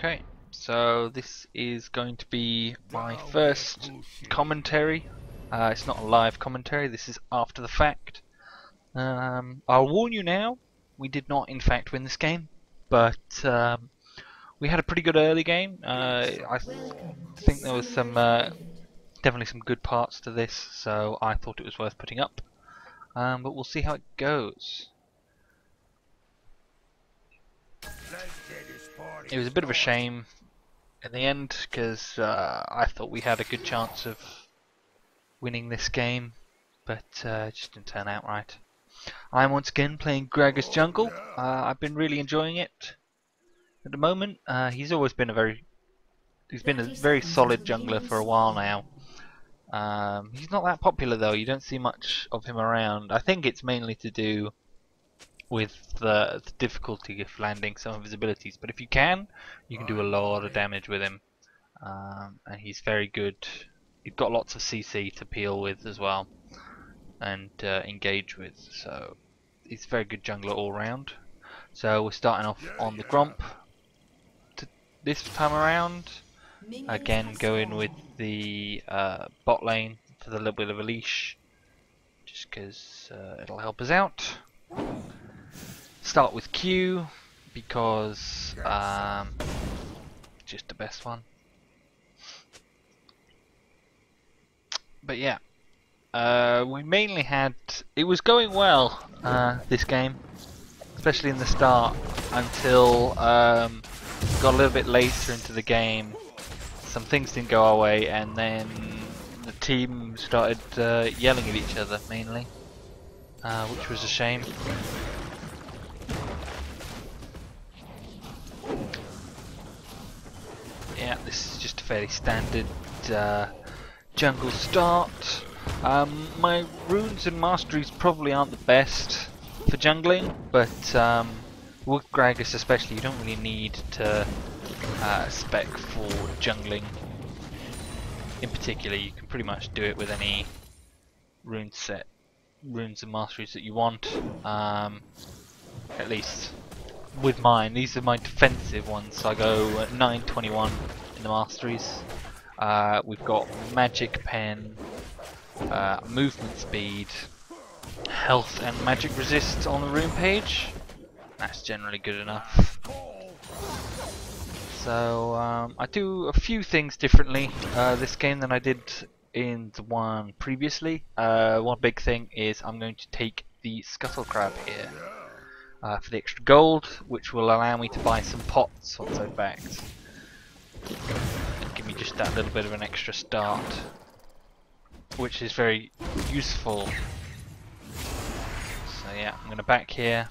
Okay, so this is going to be my first commentary. It's not a live commentary, this is after the fact. I'll warn you now, we did not in fact win this game, but we had a pretty good early game. I think there was some definitely some good parts to this, so I thought it was worth putting up. But we'll see how it goes. It was a bit of a shame in the end because I thought we had a good chance of winning this game, but it just didn't turn out right. I'm once again playing Gragas Jungle. I've been really enjoying it at the moment. He's been a very solid jungler for a while now. He's not that popular though. You don't see much of him around. I think it's mainly to do with the difficulty of landing some of his abilities, but if you can do a lot of damage with him, and he's very good. He's got lots of CC to peel with as well and engage with, so he's a very good jungler all round. So we're starting off on the Gromp this time around, again going with the bot lane for the little bit of a leash, just because it'll help us out. Start with Q because just the best one. But yeah, we mainly had, it was going well this game, especially in the start, until got a little bit later into the game. Some things didn't go our way, and then the team started yelling at each other mainly, which was a shame. Yeah, this is just a fairly standard jungle start. My runes and masteries probably aren't the best for jungling, but with Gragas especially, you don't really need to spec for jungling. In particular, you can pretty much do it with any runes and masteries that you want. At least with mine, these are my defensive ones, so I go 921 in the masteries. We've got magic pen, movement speed, health and magic resist on the rune page. That's generally good enough. So I do a few things differently this game than I did in the one previously. One big thing is I'm going to take the scuttle crab here for the extra gold, which will allow me to buy some pots once I've backed, and give me just that little bit of an extra start, which is very useful. So yeah, I'm going to back here.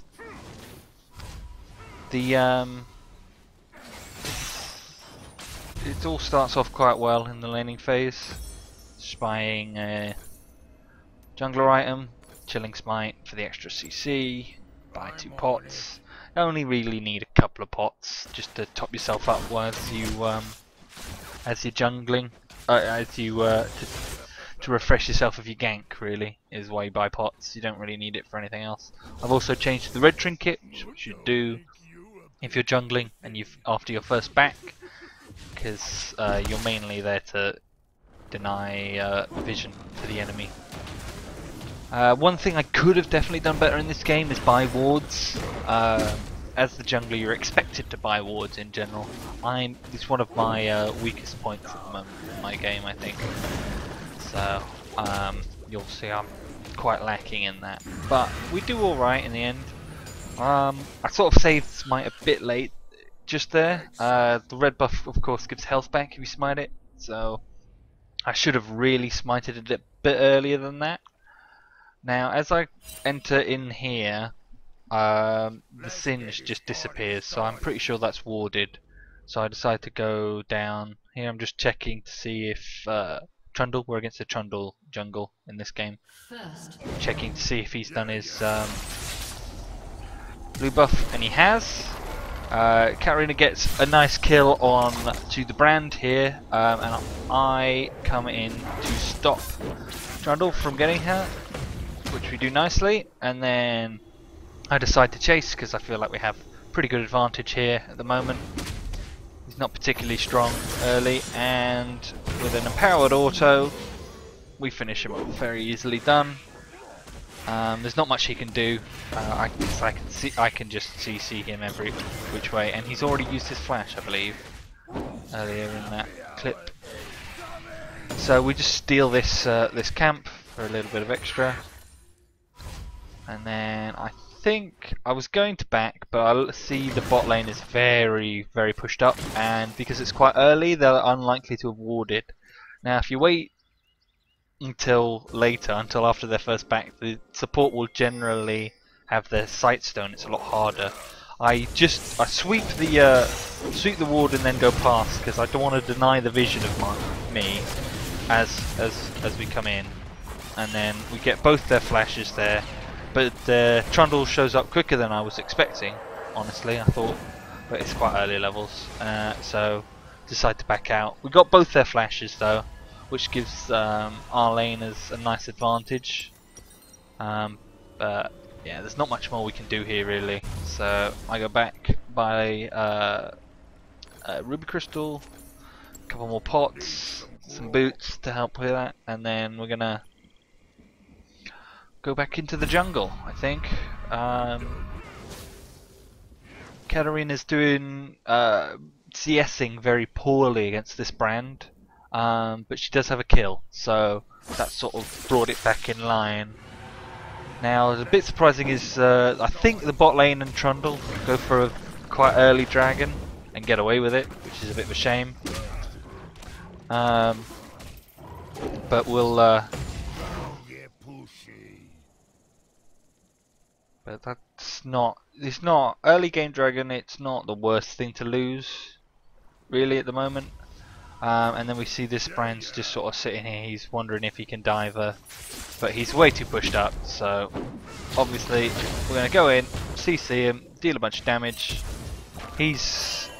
The it all starts off quite well in the laning phase. Just buying a jungler item, chilling smite for the extra CC, buy 2 pots. You only really need a couple of pots just to top yourself up as you're jungling, to refresh yourself of your gank. Really is why you buy pots. You don't really need it for anything else. I've also changed to the red trinket, which you should do if you're jungling and after your first back, because you're mainly there to deny vision to the enemy. One thing I could have definitely done better in this game is buy wards. As the jungler, you're expected to buy wards in general. It's one of my weakest points at the moment in my game, I think. So you'll see I'm quite lacking in that, but we do all right in the end. I sort of saved smite a bit late, just there. The red buff, of course, gives health back if you smite it, so I should have really smited it a bit earlier than that. Now, as I enter in here, the singe just disappears, so I'm pretty sure that's warded. So I decide to go down here. I'm just checking to see if Trundle, we're against the Trundle jungle in this game. Checking to see if he's done his blue buff, and he has. Katarina gets a nice kill on to the brand here, and I come in to stop Trundle from getting her, which we do nicely, and then I decide to chase because I feel like we have pretty good advantage here at the moment. He's not particularly strong early, and with an empowered auto, we finish him off very easily done. There's not much he can do. I can just CC him every which way, and he's already used his flash, I believe, earlier in that clip. So we just steal this this camp for a little bit of extra, and then I think I was going to back, but I see the bot lane is very pushed up, and because it's quite early, they're unlikely to have warded. Now, if you wait until later, until after their first back, the support will generally have their sight stone. It's a lot harder. I sweep the ward and then go past because I don't want to deny the vision of me as we come in, and then we get both their flashes there. But the Trundle shows up quicker than I was expecting. Honestly, I thought, but it's quite early levels, so decide to back out. We got both their flashes though, which gives our laners a nice advantage. But yeah, there's not much more we can do here really. So I go back by Ruby Crystal, a couple more pots, some boots to help with that, and then we're gonna go back into the jungle, I think. Katarina's doing CSing very poorly against this brand. But she does have a kill, so that sort of brought it back in line. Now, a bit surprising is I think the bot lane and Trundle go for a quite early dragon and get away with it, which is a bit of a shame. But we'll. But that's not. It's not early game dragon. It's not the worst thing to lose, really, at the moment. And then we see this brand's just sort of sitting here. He's wondering if he can dive her, but he's way too pushed up. So obviously we're going to go in, CC him, deal a bunch of damage. He has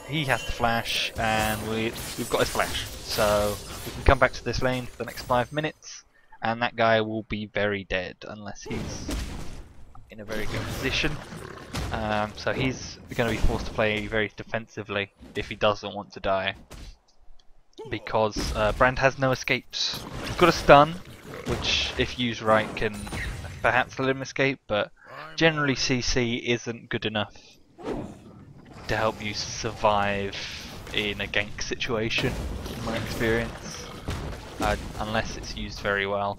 the flash, and we've got his flash. So we can come back to this lane for the next 5 minutes, and that guy will be very dead unless he's in a very good position. So he's going to be forced to play very defensively if he doesn't want to die, because Brand has no escapes. He's got a stun, which if used right can perhaps let him escape, but generally CC isn't good enough to help you survive in a gank situation, in my experience, unless it's used very well.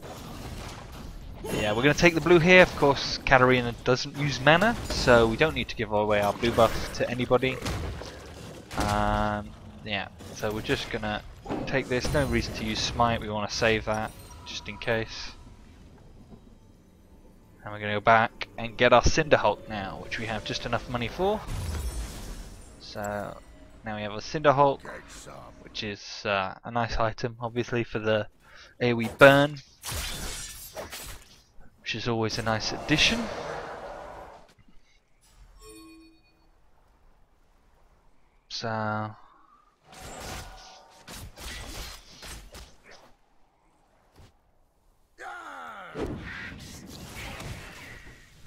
Yeah, we're going to take the blue here. Of course, Katarina doesn't use mana, so we don't need to give away our blue buff to anybody. Yeah, so we're just going to take this. No reason to use smite, we want to save that just in case. And we're going to go back and get our Cinderhulk now, which we have just enough money for. So now we have a Cinderhulk, which is a nice item, obviously, for the AoE burn, which is always a nice addition. So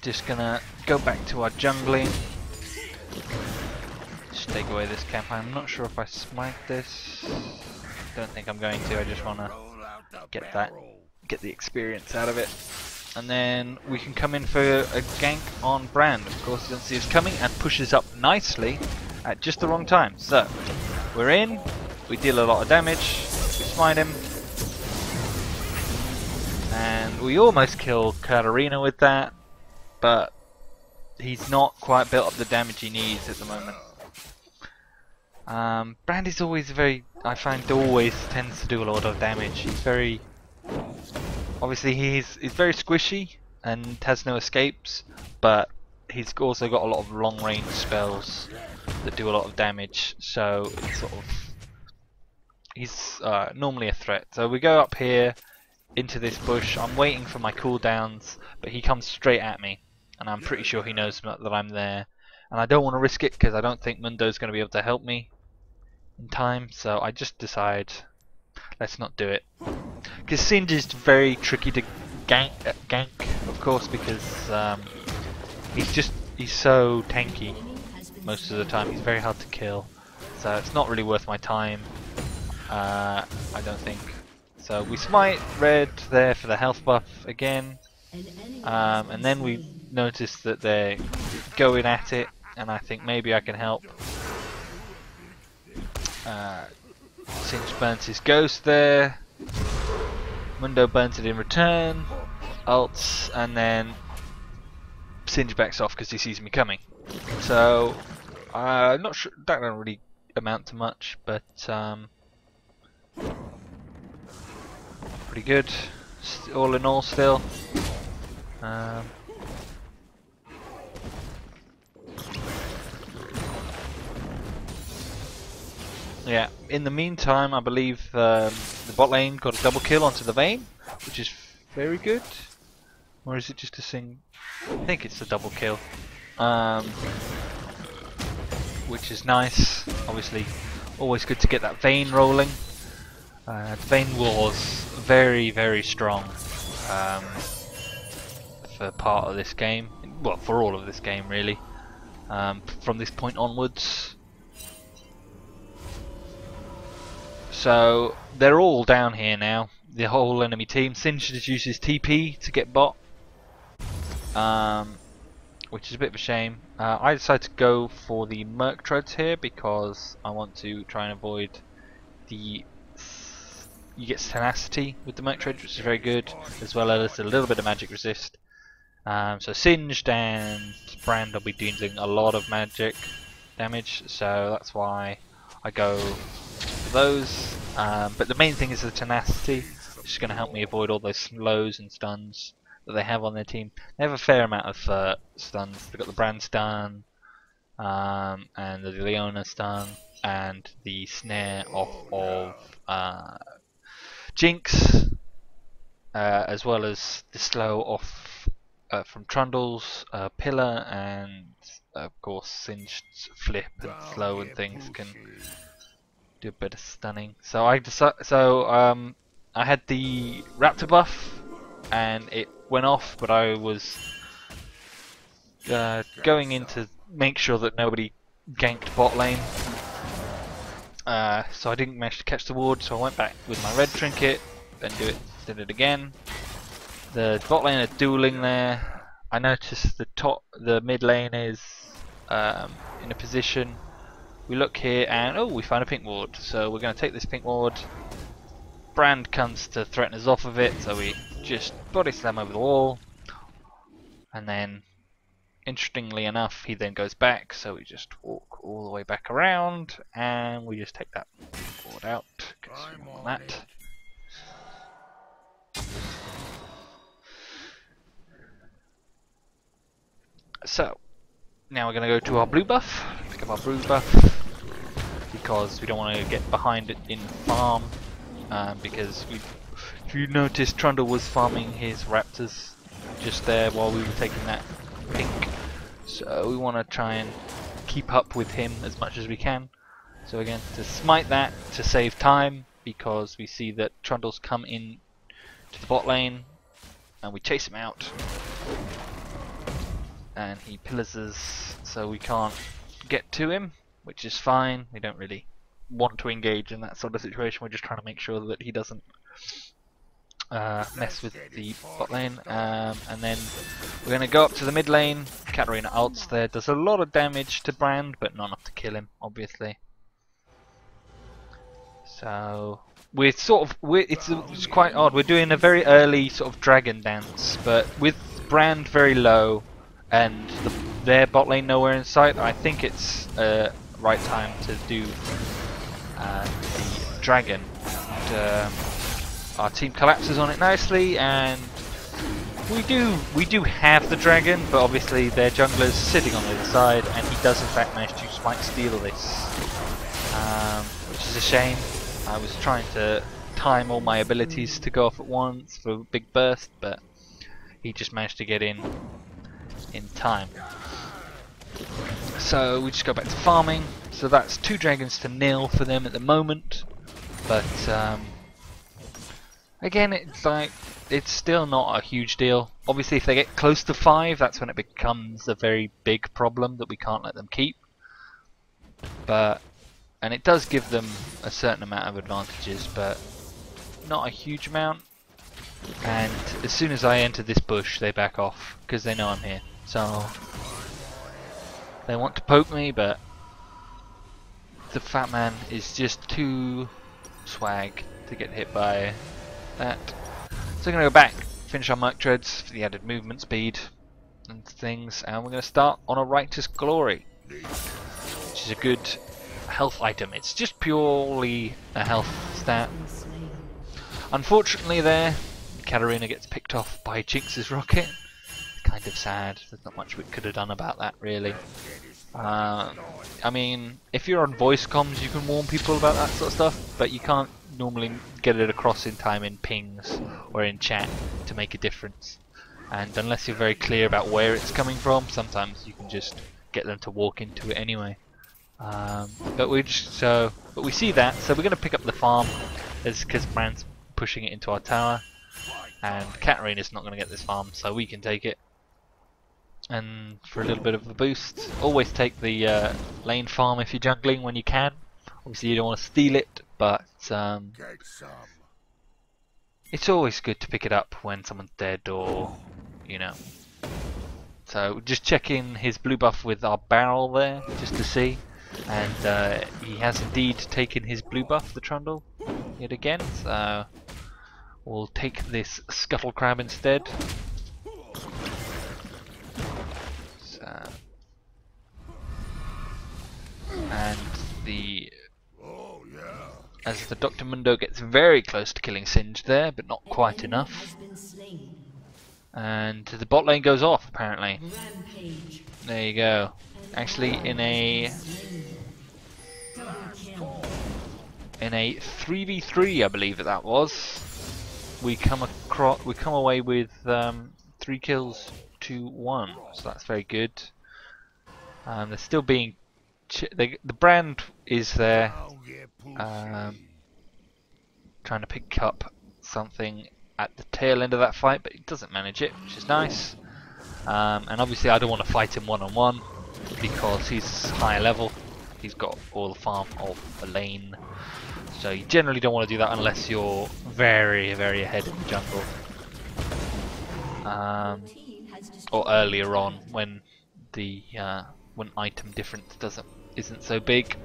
just gonna go back to our jungling. Just take away this camp. I'm not sure if I smite this. Don't think I'm going to. I just wanna get the experience out of it. And then we can come in for a gank on Brand. Of course, he doesn't see us coming and pushes up nicely at just the wrong time. So we're in, we deal a lot of damage, we smite him, and we almost kill Katarina with that, but he's not quite built up the damage he needs at the moment. Brand is always I find always tends to do a lot of damage. He's very, obviously he's very squishy and has no escapes, but he's also got a lot of long range spells that do a lot of damage, so it's sort of, he's normally a threat. So we go up here into this bush. I'm waiting for my cooldowns, but he comes straight at me, and I'm pretty sure he knows that I'm there, and I don't want to risk it because I don't think Mundo's going to be able to help me in time, so I just decide let's not do it. Because Singed is very tricky to gank, of course, because he's so tanky most of the time. He's very hard to kill. so it's not really worth my time. I don't think. So we smite red there for the health buff again, and then we notice that they're going at it, and I think maybe I can help. Singe burns his ghost there, Mundo burns it in return, ults, and then Singe backs off because he sees me coming. So I'm not sure, that don't really amount to much, but pretty good all in all still. Yeah, in the meantime I believe the bot lane got a double kill onto the Vayne, which is very good. Or is it just a sing? I think it's a double kill. Which is nice. Obviously, always good to get that Vayne rolling. The Vayne was very, very strong for part of this game. Well, for all of this game, really. From this point onwards. So they're all down here now. The whole enemy team. Singe just uses TP to get bot. Which is a bit of a shame. I decided to go for the Merc Treads here because I want to try and avoid the... You get tenacity with the Merc Treads, which is very good, as well as a little bit of magic resist. So Singed and Brand will be dealing a lot of magic damage, so that's why I go for those. But the main thing is the tenacity, which is going to help me avoid all those slows and stuns that they have on their team. They have a fair amount of stuns. They've got the Brand stun, and the Leona stun, and the snare off of Jinx, as well as the slow off from Trundle's Pillar, and of course Singed flip and slow and things can do a bit of stunning. So I I had the Raptor buff and it went off, but I was going in to make sure that nobody ganked bot lane. So I didn't manage to catch the ward, so I went back with my red trinket, then did it again. The bot lane are dueling there. I noticed the mid lane is in a position. We look here and oh, we found a pink ward, so we're going to take this pink ward. Brand comes to threaten us off of it, so we just body slam over the wall, and then interestingly enough he then goes back, so we just walk all the way back around and we just take that ward out because we want that. So now we're going to go to our blue buff, pick up our blue buff because we don't want to get behind it in farm, because if you notice, Trundle was farming his raptors just there while we were taking that pink, so we want to try and keep up with him as much as we can. So again, to smite that to save time, because we see that Trundle's come in to the bot lane and we chase him out and he pillars us, so we can't get to him, which is fine. We don't really want to engage in that sort of situation. We're just trying to make sure that he doesn't mess with the bot lane, and then we're going to go up to the mid lane. Katarina ults there, does a lot of damage to Brand, but not enough to kill him, obviously. So we're it's quite odd. We're doing a very early sort of dragon dance, but with Brand very low and their bot lane nowhere in sight, I think it's right time to do the dragon. And, our team collapses on it nicely, and we do have the dragon, but obviously their jungler's sitting on the other side, and he does in fact manage to smite steal this, which is a shame. I was trying to time all my abilities to go off at once for a big burst, but he just managed to get in time. So we just go back to farming. So that's 2 dragons to 0 for them at the moment, but again, it's still not a huge deal. Obviously, if they get close to 5, that's when it becomes a very big problem that we can't let them keep. But and it does give them a certain amount of advantages, but not a huge amount. And as soon as I enter this bush, they back off because they know I'm here. So they want to poke me, but the fat man is just too swag to get hit by that. So I'm going to go back, finish our Merc Treads for the added movement speed and things, and we're going to start on a Righteous Glory, which is a good health item. It's just purely a health stat. Unfortunately there, Katarina gets picked off by Jinx's rocket. Kind of sad. There's not much we could have done about that, really. I mean, if you're on voice comms, you can warn people about that sort of stuff, but you can't normally get it across in time in pings or in chat to make a difference. And unless you're very clear about where it's coming from, sometimes you can just get them to walk into it anyway. But we see that, so we're going to pick up the farm. That's because Brand's pushing it into our tower, and Katarina's not going to get this farm, so we can take it. And for a little bit of a boost, always take the lane farm if you're jungling when you can. Obviously you don't want to steal it, but it's always good to pick it up when someone's dead, or you know. So just check in his blue buff with our barrel there, just to see. And he has indeed taken his blue buff, the Trundle, yet again. So we'll take this Scuttle Crab instead. And as the Dr. Mundo gets very close to killing Singed there, but not quite enough. And the bot lane goes off apparently. There you go. Actually, in a 3v3, I believe that was, we come away with 3 kills to 1. So that's very good. They're still being the brand is there, trying to pick up something at the tail end of that fight, but he doesn't manage it, which is nice. And obviously I don't want to fight him one-on-one because he's higher level. He's got all the farm of a lane, so you generally don't want to do that unless you're very, very ahead in the jungle, or earlier on when the when item difference isn't so big.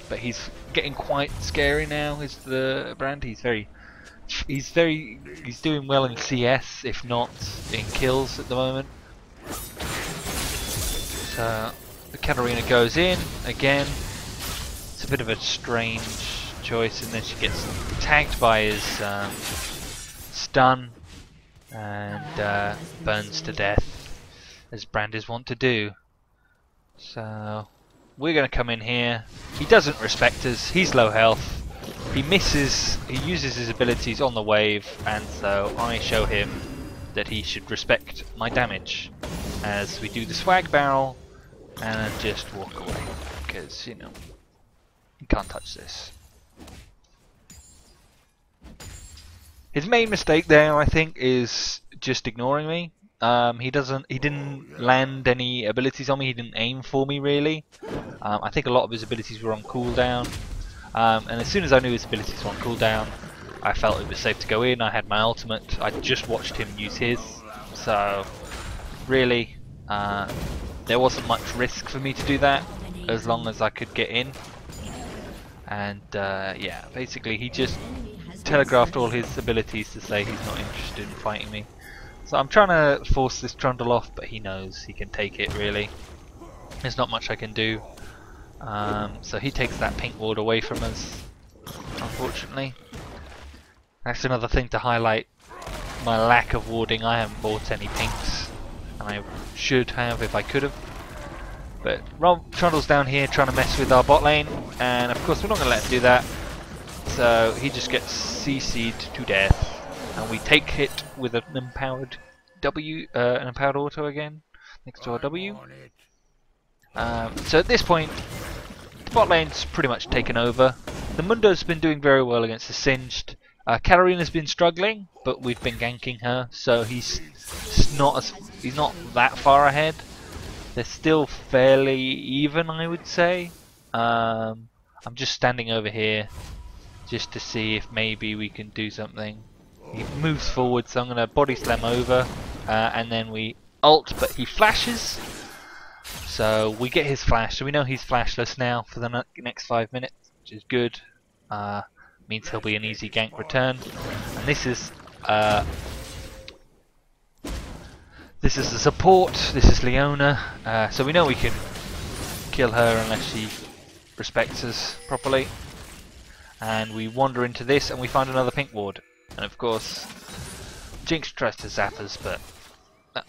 But he's getting quite scary now. Is the brand? He's doing well in CS, if not in kills at the moment. So the Katarina goes in again. It's a bit of a strange choice, and then she gets tagged by his stun and burns to death, as Brandis want to do. So we're going to come in here. He doesn't respect us. He's low health. He misses. He uses his abilities on the wave, and so I show him that he should respect my damage as we do the swag barrel and just walk away, because you know you can't touch this. His main mistake there, I think, is just ignoring me. He didn't land any abilities on me. He didn't aim for me really. I think a lot of his abilities were on cooldown. And as soon as I knew his abilities were on cooldown, I felt it was safe to go in. I had my ultimate. I just watched him use his. So really, there wasn't much risk for me to do that, as long as I could get in. And yeah, basically he just telegraphed all his abilities to say he's not interested in fighting me. So I'm trying to force this Trundle off, but he knows he can take it really. There's not much I can do. So he takes that pink ward away from us, unfortunately. That's another thing to highlight, my lack of warding. I haven't bought any pinks, and I should have if I could have. But Trundle's down here trying to mess with our bot lane, and of course we're not going to let him do that. So he just gets CC'd to death. And we take it with an empowered an empowered auto again next to our W. So at this point, the bot lane's pretty much taken over. The Mundo's been doing very well against the Singed. Katarina's been struggling, but we've been ganking her, so he's not that far ahead. They're still fairly even, I would say. I'm just standing over here just to see if maybe we can do something. He moves forward, so I'm going to body slam over, and then we ult, but he flashes. So we get his flash, so we know he's flashless now for the next 5 minutes, which is good. Means he'll be an easy gank return. And this is the support. This is Leona, so we know we can kill her unless she respects us properly. And we wander into this, and we find another pink ward. And of course, Jinx tries to zap us, but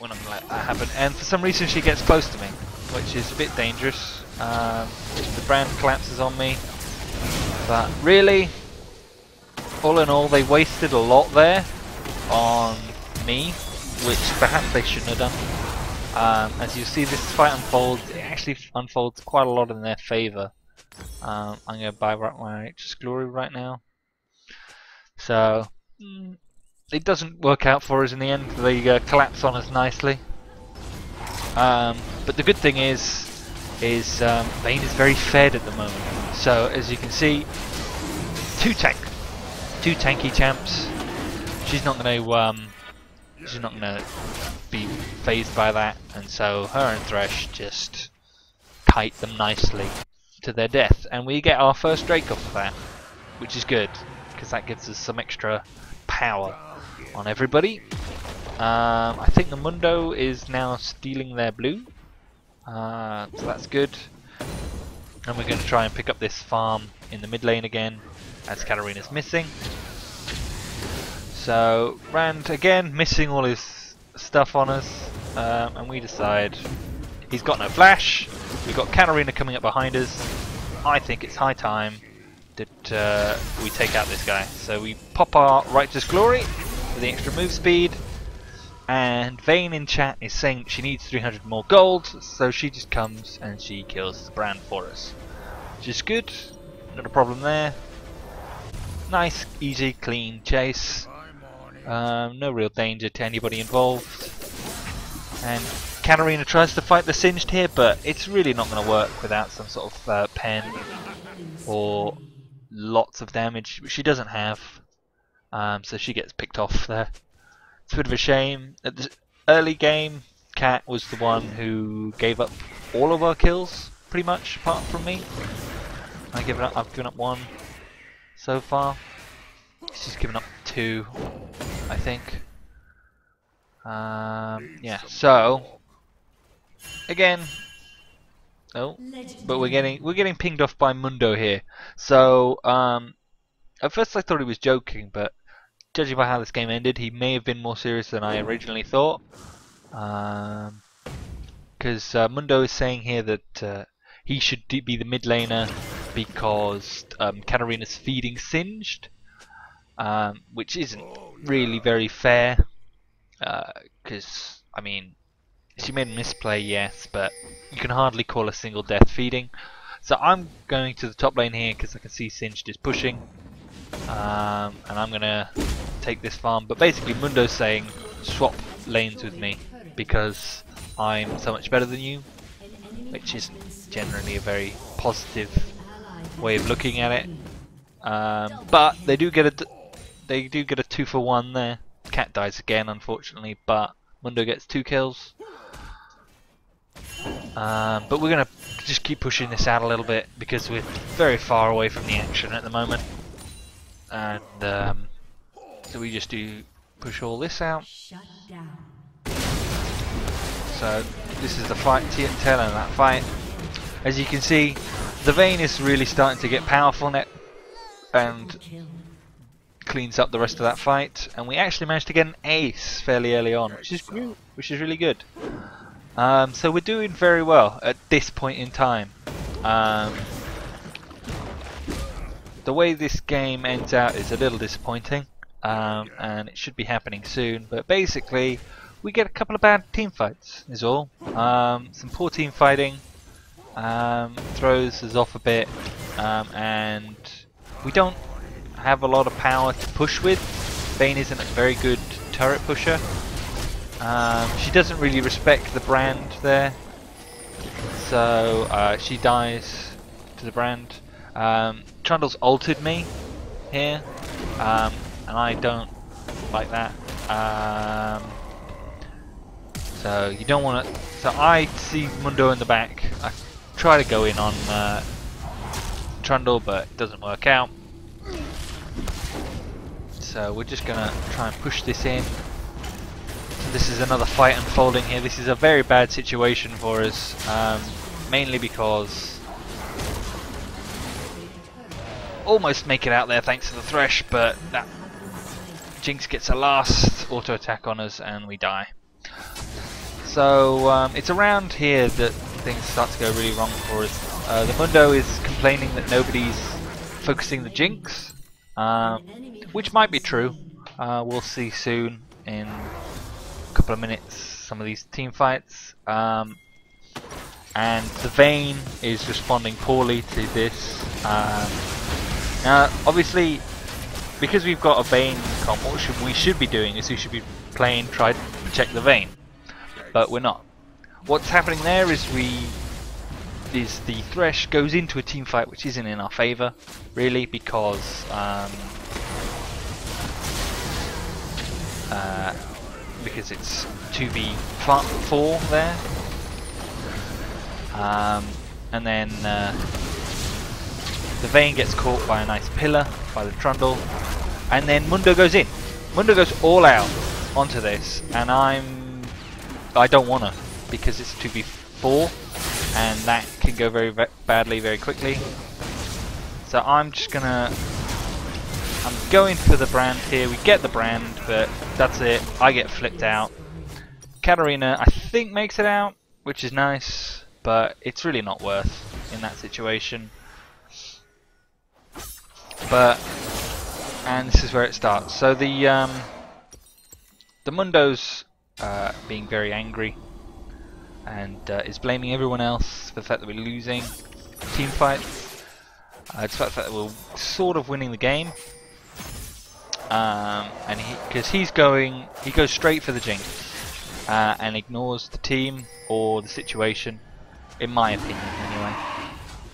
we're not going to let that happen. And for some reason, she gets close to me, which is a bit dangerous. The brand collapses on me, but really, all in all, they wasted a lot there on me, which perhaps they shouldn't have done. As you see this fight unfolds, it actually unfolds quite a lot in their favour. I'm going to buy my Righteous Glory right now. So, it doesn't work out for us in the end. They collapse on us nicely. But the good thing is Vayne is very fed at the moment. So, as you can see, two tanky champs. She's not going to be phased by that, and so her and Thresh just kite them nicely to their death, and we get our first Drake off of that, which is good because that gives us some extra power on everybody. I think the Mundo is now stealing their blue, so that's good. And we're going to try and pick up this farm in the mid lane again, as Katarina's missing. So Rand again missing all his stuff on us, and we decide he's got no flash. We've got Katarina coming up behind us. I think it's high time that we take out this guy. So we pop our Righteous Glory for the extra move speed, and Vayne in chat is saying she needs 300 more gold, so she just comes and she kills the brand for us, which is good. Not a problem there. Nice, easy, clean chase. No real danger to anybody involved. And Katarina tries to fight the Singed here, but it's really not going to work without some sort of pen or lots of damage, which she doesn't have. So she gets picked off there. It's a bit of a shame. At the early game, Kat was the one who gave up all of our kills, pretty much, apart from me. I've given up one so far. She's given up 2, I think. Yeah. So again, but we're getting pinged off by Mundo here. So at first I thought he was joking, but judging by how this game ended, he may have been more serious than I originally thought. Because Mundo is saying here that he should be the mid laner because Katarina's feeding Singed, which isn't really very fair. Because, I mean, she made a misplay, yes, but you can hardly call a single death feeding. So I'm going to the top lane here because I can see Singed is pushing. And I'm going to take this farm. But basically Mundo's saying swap lanes with me because I'm so much better than you, which isn't generally a very positive way of looking at it. But they do get a 2-for-1 there. Cat dies again, unfortunately, but Mundo gets 2 kills. But we're going to just keep pushing this out a little bit because we're very far away from the action at the moment. And so we just do push all this out. So this is the fight, tail end of that fight. As you can see, the Vayne is really starting to get powerful net and cleans up the rest of that fight, and we actually managed to get an ace fairly early on, which is really good. So we're doing very well at this point in time. The way this game ends out is a little disappointing, and it should be happening soon, but basically we get a couple of bad team fights is all. Some poor team fighting throws us off a bit, and we don't have a lot of power to push with. Vayne isn't a very good turret pusher. She doesn't really respect the brand there, so she dies to the brand. Trundle's ulted me here, and I don't like that. So you don't want to. So I see Mundo in the back. I try to go in on Trundle, but it doesn't work out. So we're just gonna try and push this in. This is another fight unfolding here. This is a very bad situation for us, mainly because almost make it out there thanks to the Thresh, but that Jinx gets a last auto attack on us and we die. So it's around here that things start to go really wrong for us. The Mundo is complaining that nobody's focusing the Jinx, which might be true. We'll see soon in a couple of minutes some of these team fights. And the Vayne is responding poorly to this. Now, obviously, because we've got a Vayne comp, what we should be doing is we should be playing try to protect the Vayne, but we're not. What's happening there is the Thresh goes into a team fight which isn't in our favour, really, because it's 2v4 there, and then the Vayne gets caught by a nice pillar by the Trundle, and then Mundo goes in. Mundo goes all out onto this, and I don't want to, because it's 2v4 and that can go very badly very quickly. So I'm going for the brand here. We get the brand, but that's it. I get flipped out. Katarina I think makes it out, which is nice, but it's really not worth in that situation. And this is where it starts. So the Mundo's being very angry and is blaming everyone else for the fact that we're losing team fights. Despite the fact that we're sort of winning the game, and he goes straight for the Jinx and ignores the team or the situation, in my opinion anyway.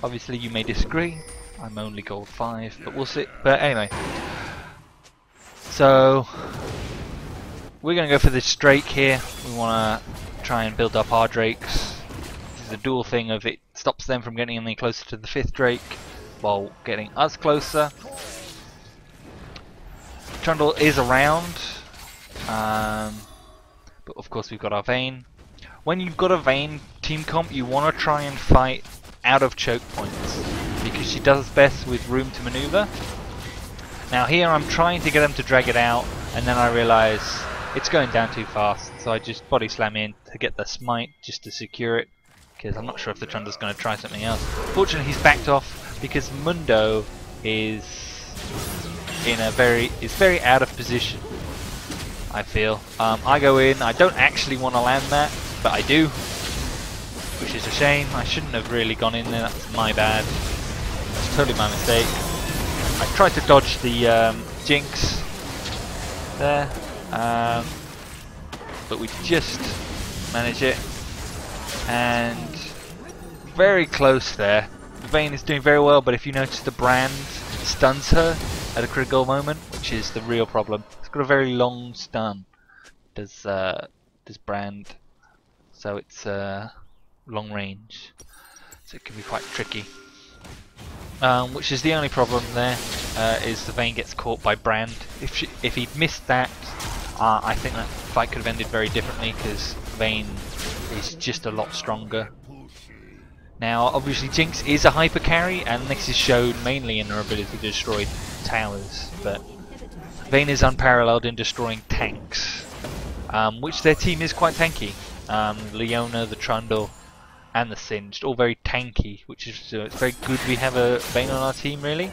Obviously you may disagree. I'm only gold 5, but we'll see. But anyway, so we're going to go for this Drake here. We want to try and build up our Drakes. This is a dual thing of it stops them from getting any closer to the 5th Drake while getting us closer. Trundle is around, but of course we've got our Vayne. When you've got a Vayne team comp, you want to try and fight out of choke points, because she does best with room to maneuver. Now here I'm trying to get them to drag it out, and then I realise it's going down too fast, so I just body slam in to get the smite just to secure it, because I'm not sure if the Trundle's going to try something else. Fortunately he's backed off because Mundo is very out of position, I feel. I go in, I don't actually want to land that, but I do, which is a shame. I shouldn't have really gone in there, that's my bad. That's totally my mistake. I tried to dodge the Jinx there, but we just manage it, and very close there. The Vayne is doing very well, but if you notice, the brand stuns her at a critical moment, which is the real problem. It's got a very long stun, does brand, so it's long range, so it can be quite tricky. Which is the only problem there, is the Vayne gets caught by brand. If he'd missed that, I think that fight could have ended very differently, because Vayne is just a lot stronger. Now obviously Jinx is a hyper carry, and this is shown mainly in her ability to destroy towers, but Vayne is unparalleled in destroying tanks, which their team is quite tanky. Leona, the Trundle and the Singed, all very tanky, which is it's very good we have a Vayne on our team, really.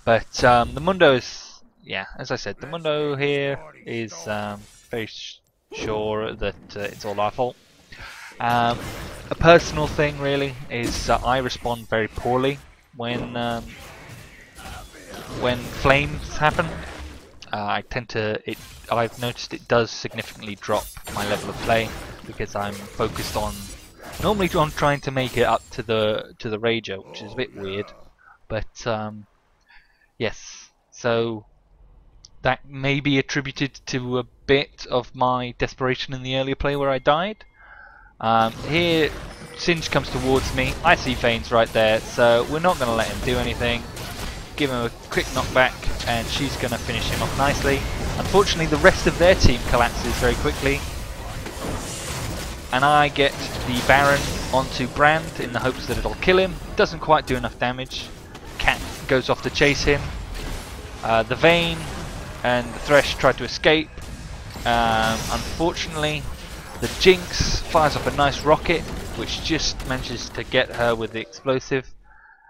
But the Mundo is, yeah, as I said, the Mundo here is very sure that it's all our fault. A personal thing really is I respond very poorly when flames happen. I've noticed it does significantly drop my level of play, because I'm focused on normally trying to make it up to the Rager, which is a bit weird, But yes, so that may be attributed to a bit of my desperation in the earlier play where I died. Here, Singe comes towards me. I see Fane's right there, so we're not going to let him do anything. Give him a quick knockback, and she's going to finish him off nicely. Unfortunately, the rest of their team collapses very quickly, and I get the Baron onto Brand in the hopes that it'll kill him. Doesn't quite do enough damage. Cat goes off to chase him. The Vayne and the Thresh try to escape. Unfortunately, the Jinx fires off a nice rocket, which just manages to get her with the explosive.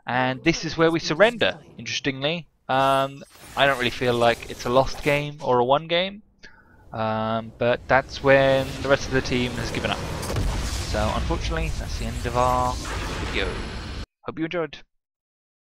And this is where we surrender, interestingly. I don't really feel like it's a lost game or a won game. But that's when the rest of the team has given up. So unfortunately, that's the end of our video. Hope you enjoyed.